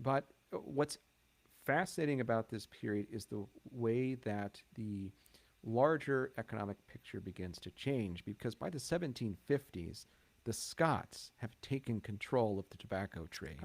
But what's fascinating about this period is the way that the larger economic picture begins to change because by the 1750s, the Scots have taken control of the tobacco trade.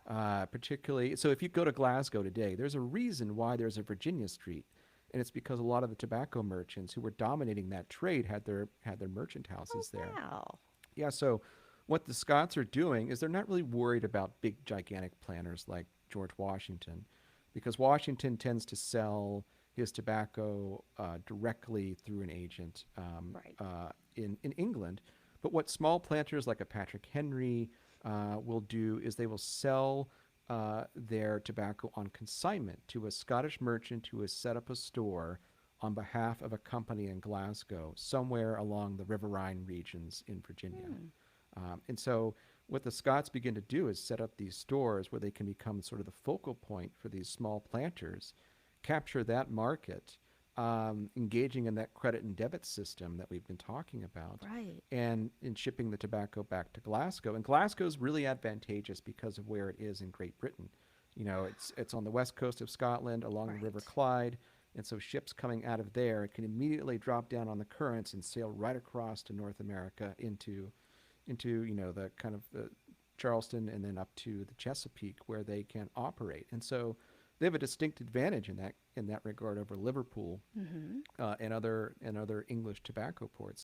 Oh, Particularly, so if you go to Glasgow today, there's a reason why there's a Virginia Street, and it's because a lot of the tobacco merchants who were dominating that trade had their merchant oh houses there. wow. Yeah, so what the Scots are doing is they're not really worried about big, gigantic planters like George Washington, because Washington tends to sell his tobacco directly through an agent Right. in England. But what small planters like a Patrick Henry will do is they will sell their tobacco on consignment to a Scottish merchant who has set up a store on behalf of a company in Glasgow, somewhere along the Riverine regions in Virginia. Hmm. And so, what the Scots begin to do is set up these stores where they can become sort of the focal point for these small planters, capture that market, engaging in that credit and debit system that we've been talking about, Right. and in shipping the tobacco back to Glasgow. And Glasgow is really advantageous because of where it is in Great Britain. You know, it's on the west coast of Scotland along the River Right. Clyde, and so ships coming out of there can immediately drop down on the currents and sail right across to North America into the kind of the Charleston and then up to the Chesapeake where they can operate. And so they have a distinct advantage in that regard over Liverpool Mm-hmm. and other English tobacco ports.